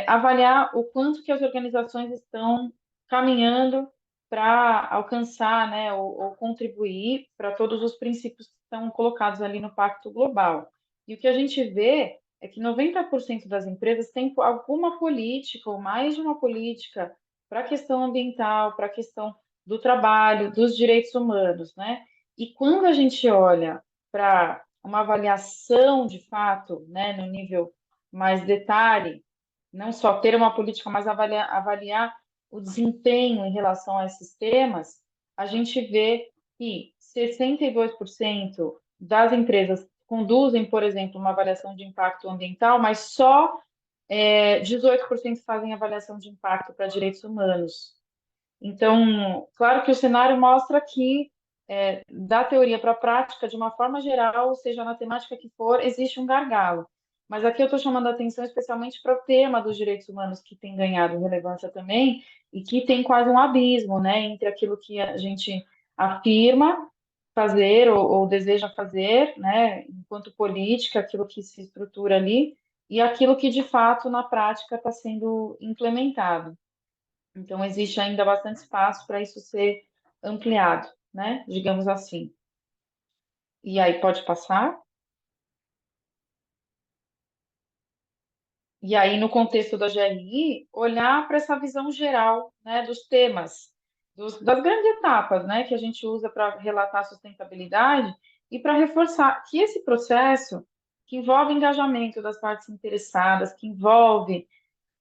avaliar o quanto que as organizações estão caminhando para alcançar, né, ou contribuir para todos os princípios que estão colocados ali no Pacto Global. E o que a gente vê é que 90% das empresas têm alguma política, ou mais de uma política, para a questão ambiental, para a questão do trabalho, dos direitos humanos, né? E quando a gente olha para uma avaliação de fato, né, no nível mais detalhe, não só ter uma política, mas avaliar o desempenho em relação a esses temas, a gente vê que 62% das empresas conduzem, por exemplo, uma avaliação de impacto ambiental, mas só 18% fazem avaliação de impacto para direitos humanos. Então, claro que o cenário mostra que, da teoria para a prática, de uma forma geral, seja na temática que for, existe um gargalo. Mas aqui eu estou chamando a atenção especialmente para o tema dos direitos humanos, que tem ganhado relevância também, e que tem quase um abismo, né, entre aquilo que a gente afirma fazer ou deseja fazer, né, enquanto política, aquilo que se estrutura ali, e aquilo que de fato na prática está sendo implementado. Então, existe ainda bastante espaço para isso ser ampliado, né? Digamos assim. E aí, pode passar? E aí, no contexto da GRI, olhar para essa visão geral, né, dos temas, das grandes etapas, né, que a gente usa para relatar a sustentabilidade e para reforçar que esse processo, que envolve engajamento das partes interessadas, que envolve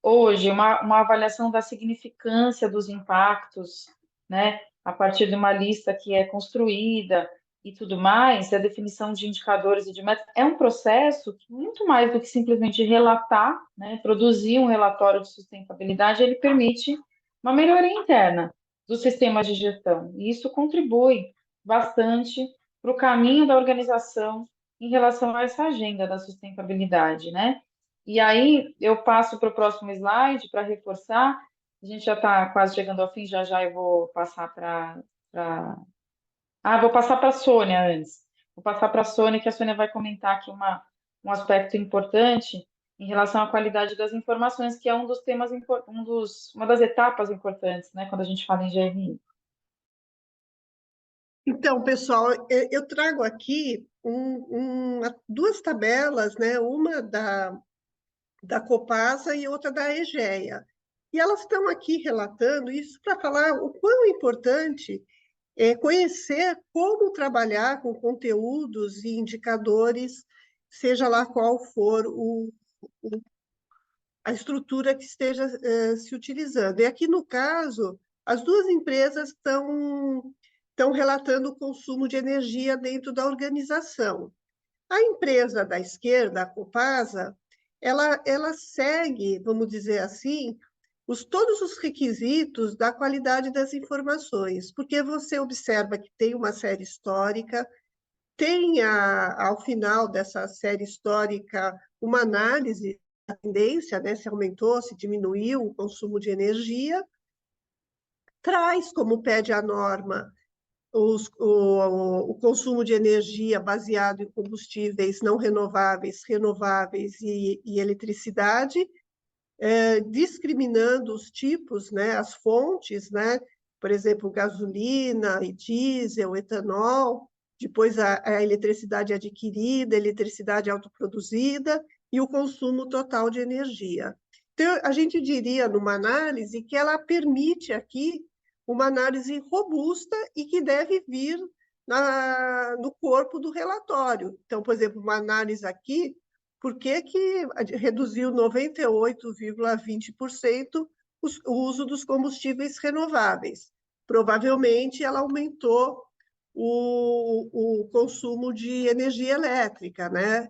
hoje uma avaliação da significância dos impactos, né, a partir de uma lista que é construída e tudo mais, a definição de indicadores e de metas, é um processo que, muito mais do que simplesmente relatar, né, produzir um relatório de sustentabilidade, ele permite uma melhoria interna dos sistemas de gestão, e isso contribui bastante para o caminho da organização em relação a essa agenda da sustentabilidade, né? E aí eu passo para o próximo slide para reforçar. A gente já está quase chegando ao fim, já já eu vou passar vou passar para a Sônia antes. Vou passar para a Sônia, que a Sônia vai comentar aqui um aspecto importante em relação à qualidade das informações, que é um dos temas, uma das etapas importantes, né, quando a gente fala em GRI. Então, pessoal, eu trago aqui duas tabelas, né? Uma da Copasa e outra da EGEA. E elas estão aqui relatando isso para falar o quão importante é conhecer como trabalhar com conteúdos e indicadores, seja lá qual for a estrutura que esteja se utilizando. E aqui, no caso, as duas empresas estão relatando o consumo de energia dentro da organização. A empresa da esquerda, a Copasa, ela segue, vamos dizer assim, todos os requisitos da qualidade das informações, porque você observa que tem uma série histórica, tem, ao final dessa série histórica, uma análise da tendência, né, se aumentou, se diminuiu o consumo de energia, traz, como pede a norma, o consumo de energia baseado em combustíveis não renováveis, renováveis e eletricidade, discriminando os tipos, né, as fontes, né, por exemplo, gasolina e diesel, etanol, depois a eletricidade adquirida, a eletricidade autoproduzida e o consumo total de energia. Então, a gente diria, numa análise, que ela permite aqui uma análise robusta e que deve vir no corpo do relatório. Então, por exemplo, uma análise aqui, por que reduziu 98,20% o uso dos combustíveis renováveis? Provavelmente ela aumentou o consumo de energia elétrica, né?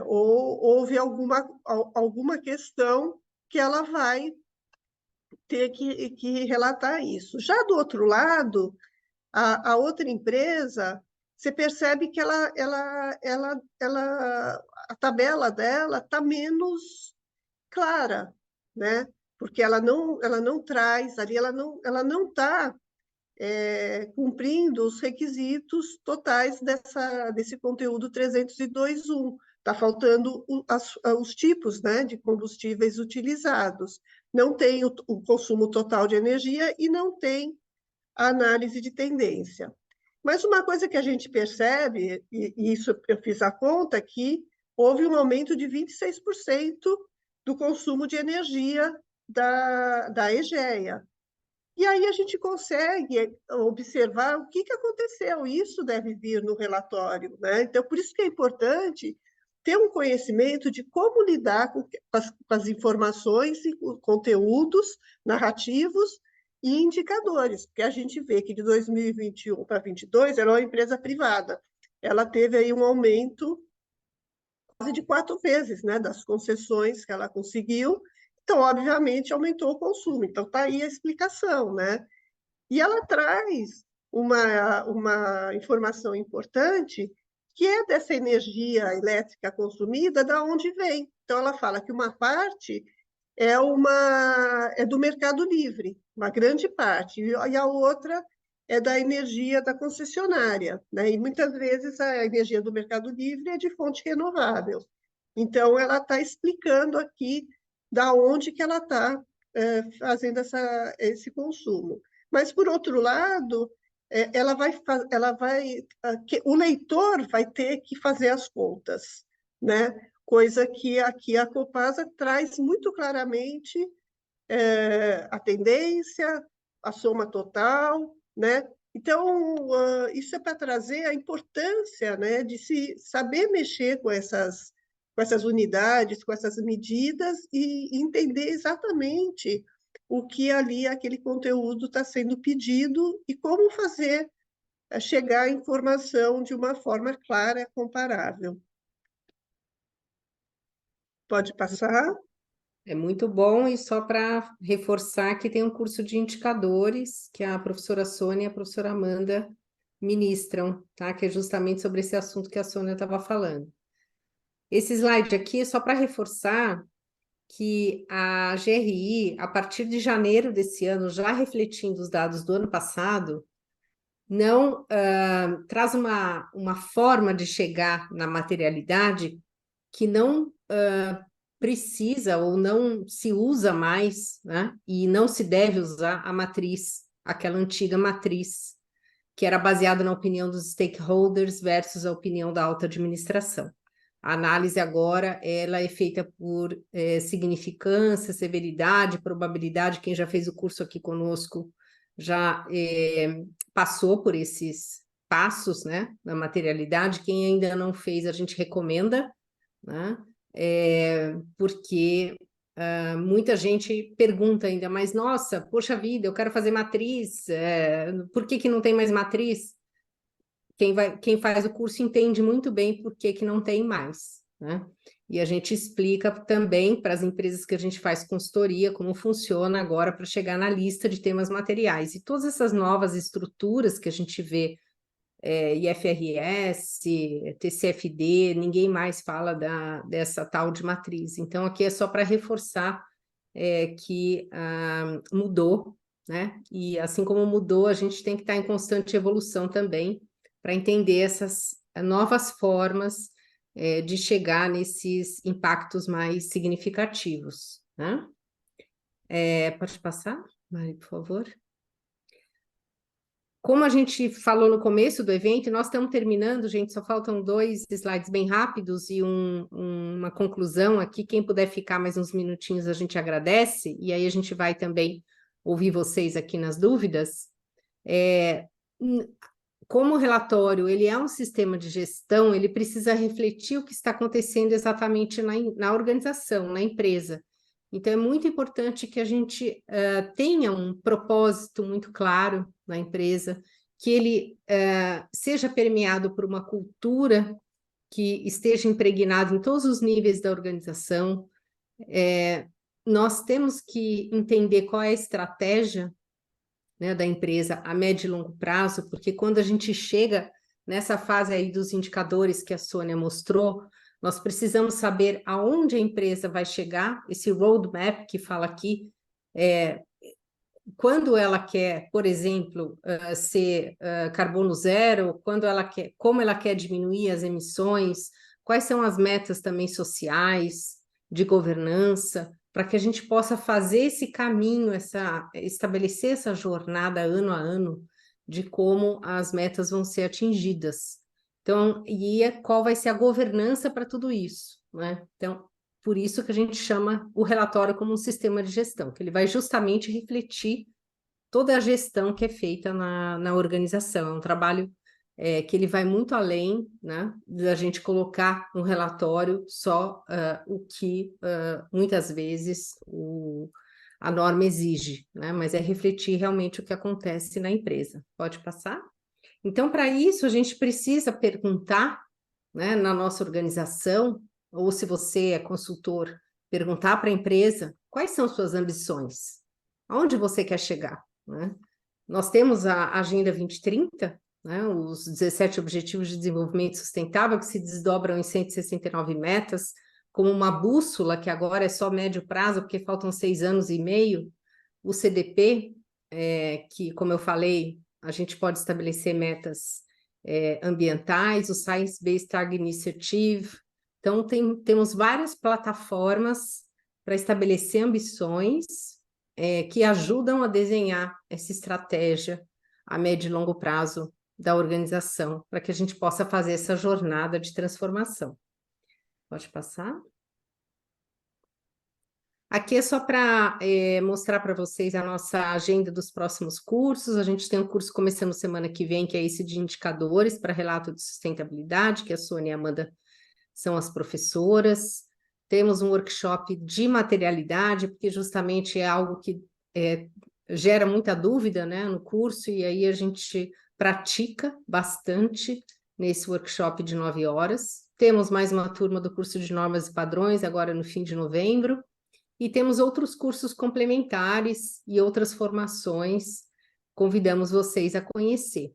Ou houve alguma questão que ela vai ter que relatar isso. Já do outro lado, a outra empresa, você percebe que a tabela dela está menos clara, né? Porque ela não traz ali, ela não está cumprindo os requisitos totais desse conteúdo 302.1. Está faltando os tipos, né, de combustíveis utilizados. Não tem o consumo total de energia e não tem a análise de tendência. Mas uma coisa que a gente percebe, e isso eu fiz a conta, que houve um aumento de 26% do consumo de energia da EGEA. E aí a gente consegue observar o que aconteceu. Isso deve vir no relatório, né? Então, por isso que é importante ter um conhecimento de como lidar com as informações e conteúdos narrativos e indicadores, porque a gente vê que de 2021 para 2022 ela é uma empresa privada. Ela teve aí um aumento quase de 4 vezes, né, das concessões que ela conseguiu, Então, obviamente, aumentou o consumo. Então, está aí a explicação, né? E ela traz uma informação importante, que é dessa energia elétrica consumida, da onde vem. Então, ela fala que uma parte é do mercado livre, uma grande parte, e a outra é da energia da concessionária, né? E muitas vezes a energia do mercado livre é de fonte renovável. Então, ela está explicando aqui da onde que ela está fazendo esse consumo. Mas, por outro lado, o leitor vai ter que fazer as contas, né? Coisa que aqui a Copasa traz muito claramente a tendência, a soma total, né? Então, isso é para trazer a importância, né, de se saber mexer com essas unidades, com essas medidas e entender exatamente o que ali aquele conteúdo está sendo pedido e como fazer chegar a informação de uma forma clara e comparável. Pode passar? É muito bom, e só para reforçar que tem um curso de indicadores que a professora Sônia e a professora Amanda ministram, tá? Que é justamente sobre esse assunto que a Sônia estava falando. Esse slide aqui é só para reforçar que a GRI, a partir de janeiro desse ano, já refletindo os dados do ano passado, não traz uma forma de chegar na materialidade que não precisa ou não se usa mais, né? E não se deve usar a matriz, aquela antiga matriz, que era baseada na opinião dos stakeholders versus a opinião da alta administração. A análise agora ela é feita por significância, severidade, probabilidade. Quem já fez o curso aqui conosco já passou por esses passos, né, na materialidade. Quem ainda não fez, a gente recomenda, né? Porque muita gente pergunta ainda, mas nossa, poxa vida, eu quero fazer matriz, por que não tem mais matriz? Quem faz o curso entende muito bem por que não tem mais, né? E a gente explica também para as empresas que a gente faz consultoria como funciona agora para chegar na lista de temas materiais. E todas essas novas estruturas que a gente vê, IFRS, TCFD, ninguém mais fala dessa tal de matriz. Então, aqui é só para reforçar que mudou, né? E assim como mudou, a gente tem que estar em constante evolução também, para entender essas novas formas de chegar nesses impactos mais significativos, né? Pode passar, Mari, por favor? Como a gente falou no começo do evento, nós estamos terminando, gente, só faltam 2 slides bem rápidos e uma conclusão aqui. Quem puder ficar mais uns minutinhos, a gente agradece, e aí a gente vai também ouvir vocês aqui nas dúvidas. Como o relatório ele é um sistema de gestão, ele precisa refletir o que está acontecendo exatamente na organização, na empresa. Então, é muito importante que a gente tenha um propósito muito claro na empresa, que ele seja permeado por uma cultura que esteja impregnada em todos os níveis da organização. Nós temos que entender qual é a estratégia, né, da empresa a médio e longo prazo, porque quando a gente chega nessa fase aí dos indicadores que a Sônia mostrou, nós precisamos saber aonde a empresa vai chegar, esse roadmap que fala aqui, quando ela quer, por exemplo, ser carbono zero, como ela quer diminuir as emissões, quais são as metas também sociais, de governança, para que a gente possa fazer esse caminho, estabelecer essa jornada ano a ano de como as metas vão ser atingidas. Então, qual vai ser a governança para tudo isso, né? Então, por isso que a gente chama o relatório como um sistema de gestão, que ele vai justamente refletir toda a gestão que é feita na organização. É um trabalho que ele vai muito além, né, da gente colocar no relatório só o que muitas vezes a norma exige, né, mas é refletir realmente o que acontece na empresa. Pode passar? Então, para isso, a gente precisa perguntar, né, na nossa organização, ou se você é consultor perguntar para a empresa quais são suas ambições, aonde você quer chegar, né? Nós temos a Agenda 2030, né, os 17 Objetivos de Desenvolvimento Sustentável, que se desdobram em 169 metas, como uma bússola, que agora é só médio prazo, porque faltam 6 anos e meio, o CDP, que, como eu falei, a gente pode estabelecer metas ambientais, o Science Based Target Initiative. Então, temos várias plataformas para estabelecer ambições que ajudam a desenhar essa estratégia a médio e longo prazo da organização, para que a gente possa fazer essa jornada de transformação. Pode passar? Aqui é só para mostrar para vocês a nossa agenda dos próximos cursos. A gente tem um curso começando semana que vem, que é esse de indicadores para relato de sustentabilidade, que a Sônia e a Amanda são as professoras. Temos um workshop de materialidade, porque justamente é algo que gera muita dúvida, né, no curso, e aí a gente pratica bastante nesse workshop de 9 horas. Temos mais uma turma do curso de normas e padrões, agora no fim de novembro, e temos outros cursos complementares e outras formações, convidamos vocês a conhecer.